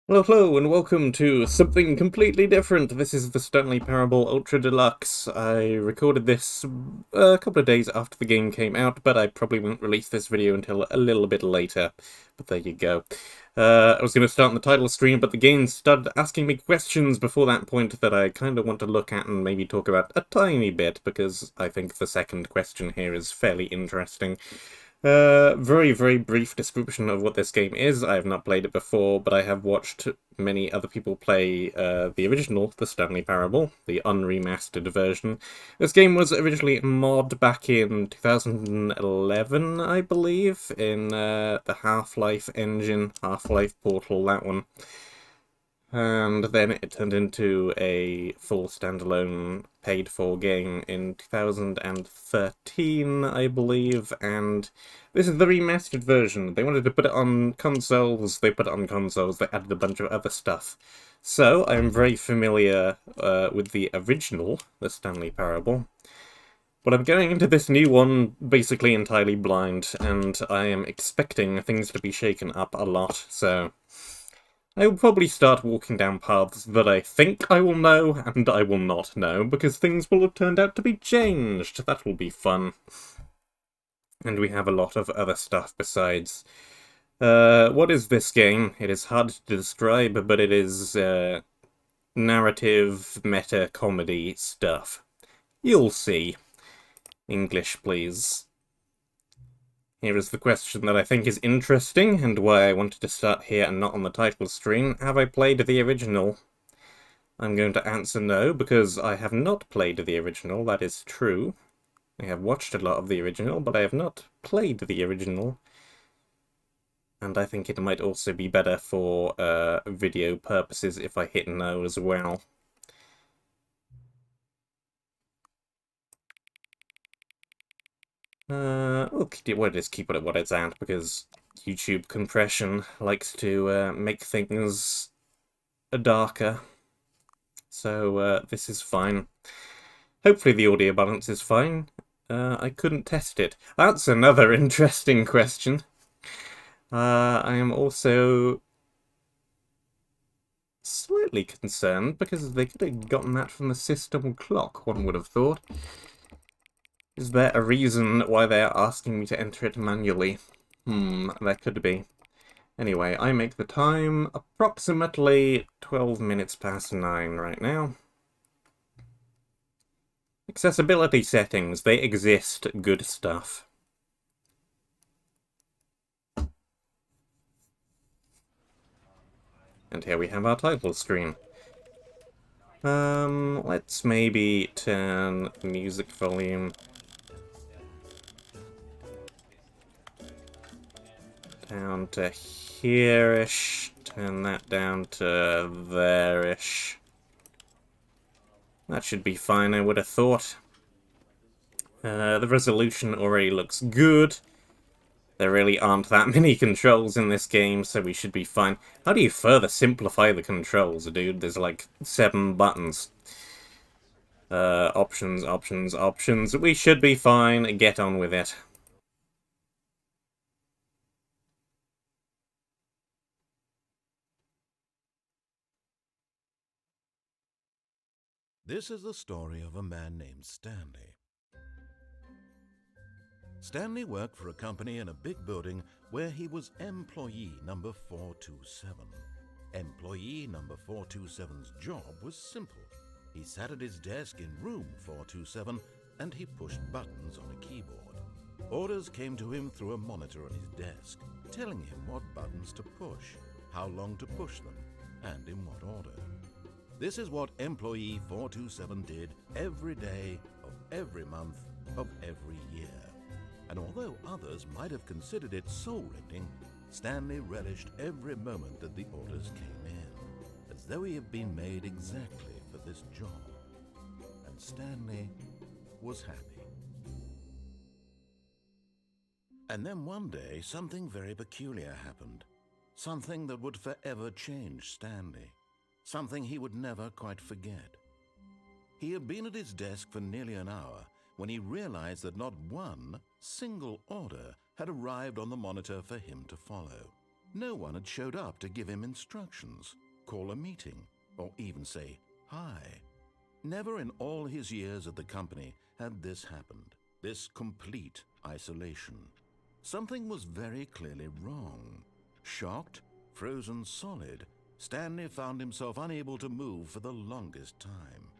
Hello, hello, and welcome to something completely different. This is the Stanley Parable Ultra Deluxe. I recorded this a couple of days after the game came out, but I probably won't release this video until a little bit later. But there you go. I was going to start on the title screen, but the game started asking me questions before that point that I kind of want to look at and maybe talk about a tiny bit, because I think the second question here is fairly interesting. Very, very brief description of what this game is. I have not played it before, but I have watched many other people play the original, the Stanley Parable, the unremastered version. This game was originally mod back in 2011, I believe, in the Half-Life engine, Half-Life Portal, that one. And then it turned into a full standalone paid-for game in 2013, I believe, and this is the remastered version. They wanted to put it on consoles, they put it on consoles, they added a bunch of other stuff. So, I'm very familiar with the original, the Stanley Parable, but I'm going into this new one basically entirely blind, and I am expecting things to be shaken up a lot, so I will probably start walking down paths that I think I will know, and I will not know, because things will have turned out to be changed. That will be fun. And we have a lot of other stuff besides. What is this game? It is hard to describe, but it is narrative, meta-comedy stuff. You'll see. English, please. Here is the question that I think is interesting, and why I wanted to start here and not on the title screen. Have I played the original? I'm going to answer no, because I have not played the original, that is true. I have watched a lot of the original, but I have not played the original. And I think it might also be better for video purposes if I hit no as well. We'll just keep it at what it's at, because YouTube compression likes to make things darker. So this is fine. Hopefully the audio balance is fine. I couldn't test it. That's another interesting question. I am also slightly concerned, because they could have gotten that from the system clock, one would have thought. Is there a reason why they are asking me to enter it manually? There could be. Anyway, I make the time approximately 12 minutes past 9 right now. Accessibility settings, they exist, good stuff. And here we have our title screen. Let's maybe turn the music volume down to here-ish, turn that down to there-ish. That should be fine, I would have thought. The resolution already looks good. There really aren't that many controls in this game, so we should be fine. How do you further simplify the controls, dude? There's like 7 buttons. Options, options, options. We should be fine. Get on with it. This is the story of a man named Stanley. Stanley worked for a company in a big building where he was employee number 427. Employee number 427's job was simple. He sat at his desk in room 427 and he pushed buttons on a keyboard. Orders came to him through a monitor on his desk, telling him what buttons to push, how long to push them, and in what order. This is what employee 427 did every day of every month of every year. And although others might have considered it soul-rending, Stanley relished every moment that the orders came in, as though he had been made exactly for this job. And Stanley was happy. And then one day, something very peculiar happened. Something that would forever change Stanley. Something he would never quite forget. He had been at his desk for nearly an hour when he realized that not one single order had arrived on the monitor for him to follow. No one had showed up to give him instructions, call a meeting, or even say hi. Never in all his years at the company had this happened, this complete isolation. Something was very clearly wrong. Shocked, frozen solid, Stanley found himself unable to move for the longest time.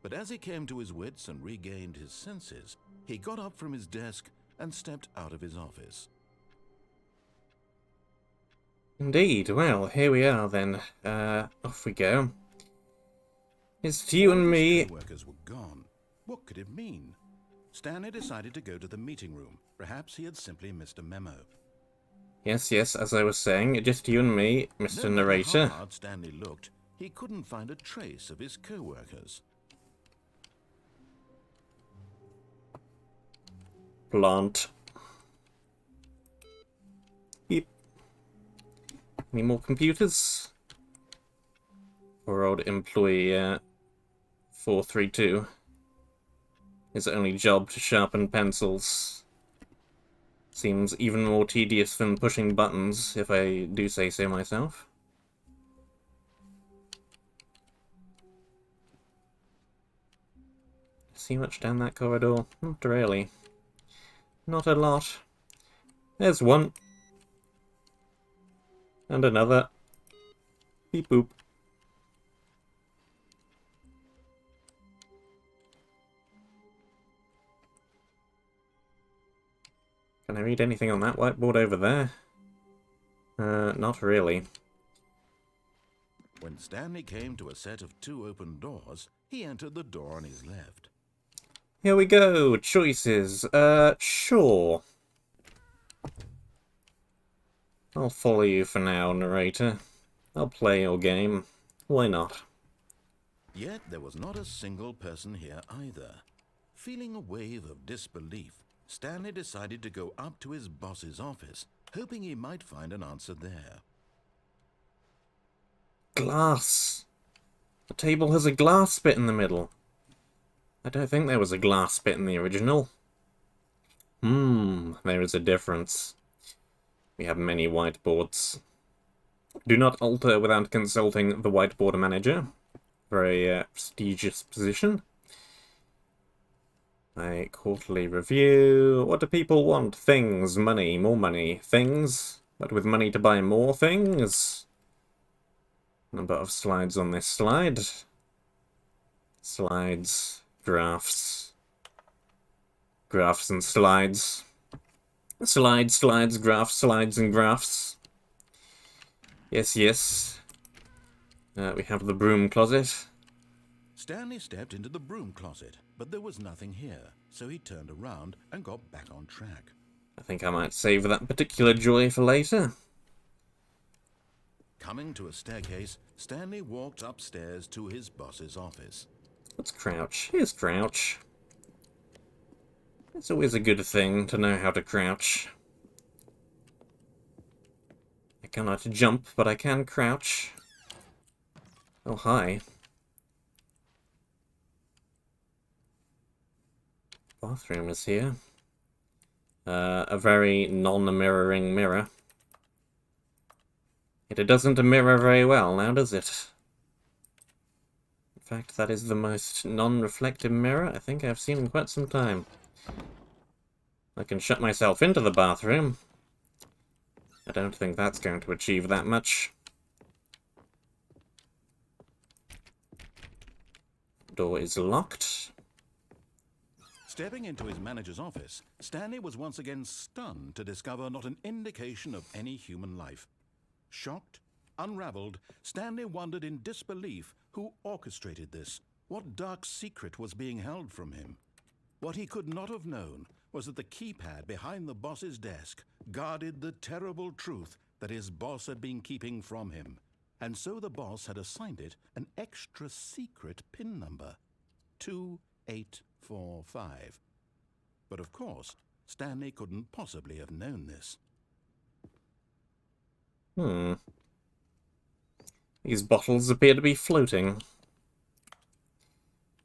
But as he came to his wits and regained his senses, he got up from his desk and stepped out of his office. Indeed. Well, here we are then. Off we go. It's you and me. His co-workers were gone. What could it mean? Stanley decided to go to the meeting room. Perhaps he had simply missed a memo. Yes, as I was saying, just you and me, Mr. No Narrator. matter how hard Stanley looked, he couldn't find a trace of his co-workers. Plant. Beep. Any more computers? Poor old employee 432. His only job to sharpen pencils. Seems even more tedious than pushing buttons, if I do say so myself. See much down that corridor? Not really. Not a lot. There's one. And another. Beep boop. Can I read anything on that whiteboard over there? Not really. When Stanley came to a set of 2 open doors, he entered the door on his left. Here we go. Choices. Sure. I'll follow you for now, narrator. I'll play your game. Why not? Yet there was not a single person here either. Feeling a wave of disbelief, Stanley decided to go up to his boss's office, hoping he might find an answer there. Glass. The table has a glass bit in the middle. I don't think there was a glass bit in the original. There is a difference. We have many whiteboards. Do not alter without consulting the whiteboard manager. Very prestigious position. A quarterly review. What do people want? Things, money, more money. Things, but with money to buy more things. Number of slides on this slide. Slides, graphs. Graphs and slides. Slides, graphs, slides and graphs. Yes. We have the broom closet. Stanley stepped into the broom closet, but there was nothing here, so he turned around and got back on track. I think I might save that particular joy for later. Coming to a staircase, Stanley walked upstairs to his boss's office. Let's crouch. Here's crouch. It's always a good thing to know how to crouch. I cannot jump, but I can crouch. Oh, hi. Bathroom is here. A very non-mirroring mirror. It doesn't mirror very well now, does it? In fact, that is the most non-reflective mirror I think I've seen in quite some time. I can shut myself into the bathroom. I don't think that's going to achieve that much. Door is locked. Stepping into his manager's office, Stanley was once again stunned to discover not an indication of any human life. Shocked, unraveled, Stanley wondered in disbelief who orchestrated this, what dark secret was being held from him. What he could not have known was that the keypad behind the boss's desk guarded the terrible truth that his boss had been keeping from him, and so the boss had assigned it an extra secret PIN number, 2845. But of course, Stanley couldn't possibly have known this. These bottles appear to be floating.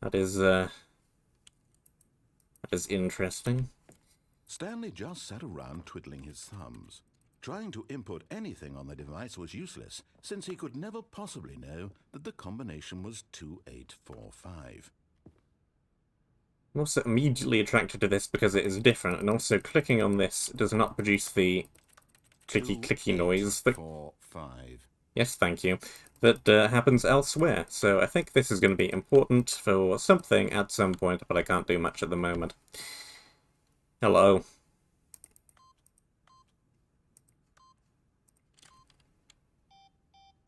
That is interesting. Stanley just sat around twiddling his thumbs. Trying to input anything on the device was useless, since he could never possibly know that the combination was 2845. I'm also immediately attracted to this because it is different, and also clicking on this does not produce the clicky noise that... 2845. Yes, thank you. That happens elsewhere, so I think this is going to be important for something at some point, but I can't do much at the moment. Hello.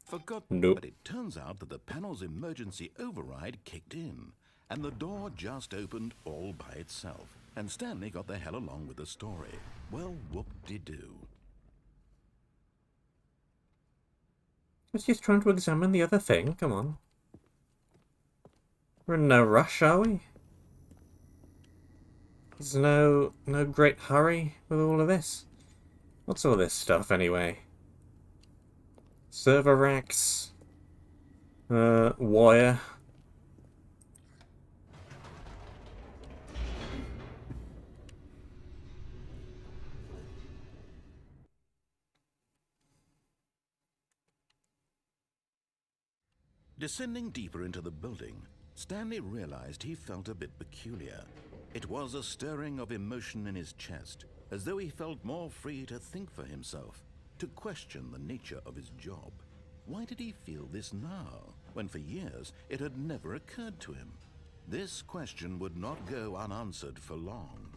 Forgotten, Nope. but it turns out that the panel's emergency override kicked in, and the door just opened all by itself, and Stanley got the hell along with the story. Well, whoop-de-doo. I was just trying to examine the other thing, come on. We're in no rush, are we? There's no great hurry with all of this. What's all this stuff, anyway? Server racks. Wire. Descending deeper into the building, Stanley realized he felt a bit peculiar. It was a stirring of emotion in his chest, as though he felt more free to think for himself, to question the nature of his job. Why did he feel this now, when for years it had never occurred to him? This question would not go unanswered for long.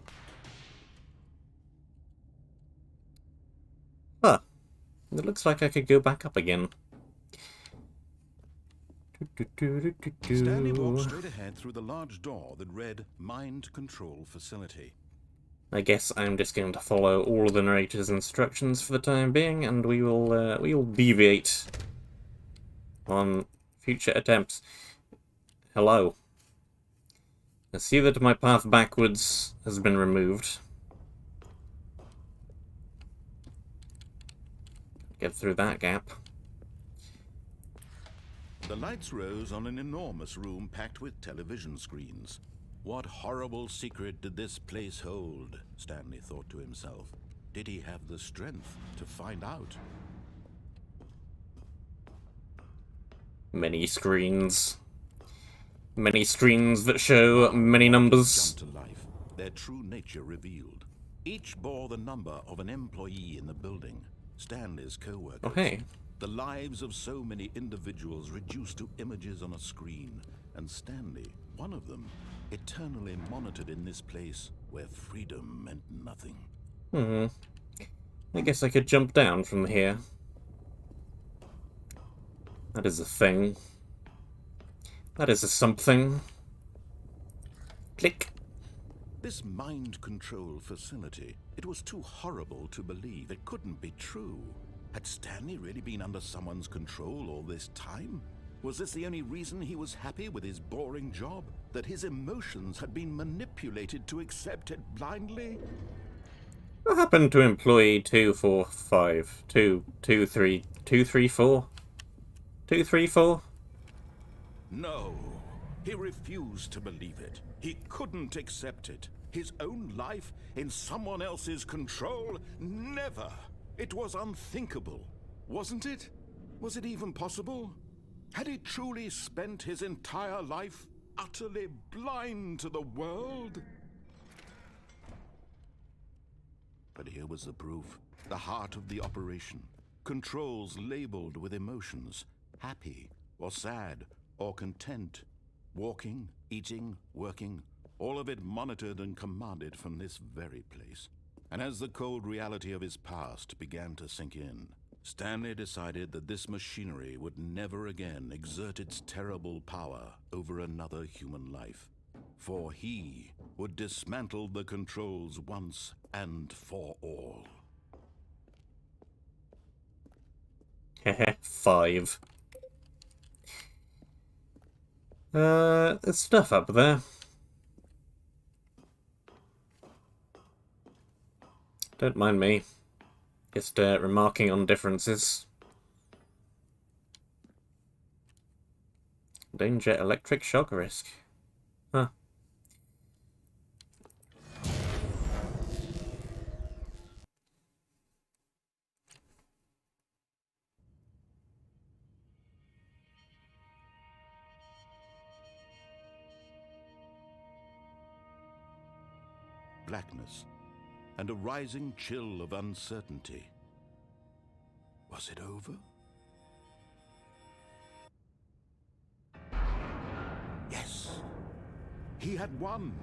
Huh. It looks like I could go back up again. Stanley walked straight ahead through the large door that read Mind Control Facility. I guess I'm just going to follow all of the narrator's instructions for the time being, and we will deviate on future attempts. Hello. I see that my path backwards has been removed. Get through that gap. The lights rose on an enormous room packed with television screens. What horrible secret did this place hold? Stanley thought to himself. Did he have the strength to find out? Many screens. Many screens that show many numbers. Jumped to life, their true nature revealed. Each bore the number of an employee in the building, Stanley's co-workers. Oh, hey. The lives of so many individuals reduced to images on a screen, and Stanley, one of them, eternally monitored in this place where freedom meant nothing. I guess I could jump down from here. That is a thing. That is a something. Click. This mind control facility, it was too horrible to believe. It couldn't be true. Had Stanley really been under someone's control all this time? Was this the only reason he was happy with his boring job? That his emotions had been manipulated to accept it blindly? What happened to employee 245? 234? 234? No. He refused to believe it. He couldn't accept it. His own life in someone else's control? Never. It was unthinkable, wasn't it? Was it even possible? Had he truly spent his entire life utterly blind to the world? But here was the proof, the heart of the operation. Controls labeled with emotions, happy or sad or content. Walking, eating, working, all of it monitored and commanded from this very place. And as the cold reality of his past began to sink in, Stanley decided that this machinery would never again exert its terrible power over another human life. For he would dismantle the controls once and for all. Heh, 5. There's stuff up there. Don't mind me. Just remarking on differences. Danger electric shock risk. Huh. blackness and a rising chill of uncertainty. Was it over? Yes. He had won.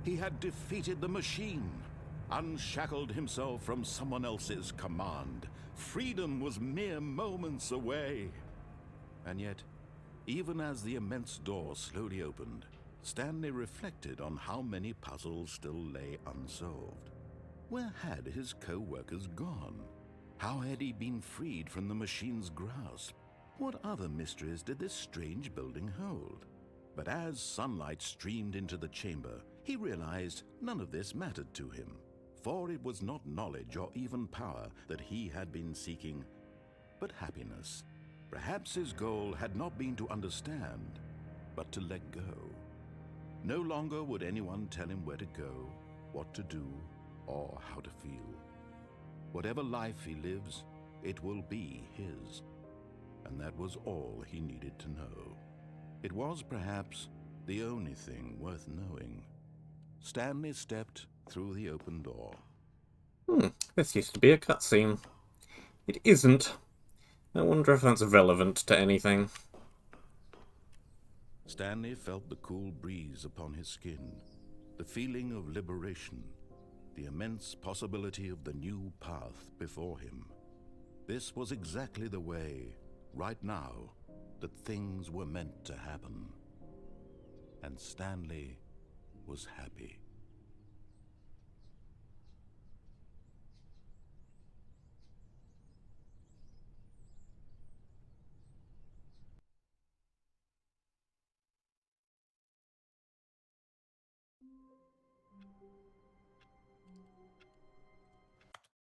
He had defeated the machine, unshackled himself from someone else's command. Freedom was mere moments away. And yet, even as the immense door slowly opened, Stanley reflected on how many puzzles still lay unsolved. Where had his co-workers gone? How had he been freed from the machine's grasp? What other mysteries did this strange building hold? But as sunlight streamed into the chamber, he realized none of this mattered to him, for it was not knowledge or even power that he had been seeking, but happiness. Perhaps his goal had not been to understand, but to let go. No longer would anyone tell him where to go, what to do, or how to feel. Whatever life he lives, it will be his. And that was all he needed to know. It was perhaps the only thing worth knowing. Stanley stepped through the open door. This used to be a cutscene. It isn't. I wonder if that's relevant to anything. Stanley felt the cool breeze upon his skin, the feeling of liberation, the immense possibility of the new path before him. This was exactly the way, right now, that things were meant to happen. And Stanley was happy.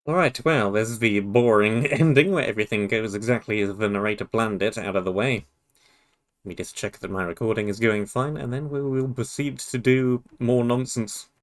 Alright, well, there's the boring ending where everything goes exactly as the narrator planned it, out of the way. Let me just check that my recording is going fine, and then we will proceed to do more nonsense.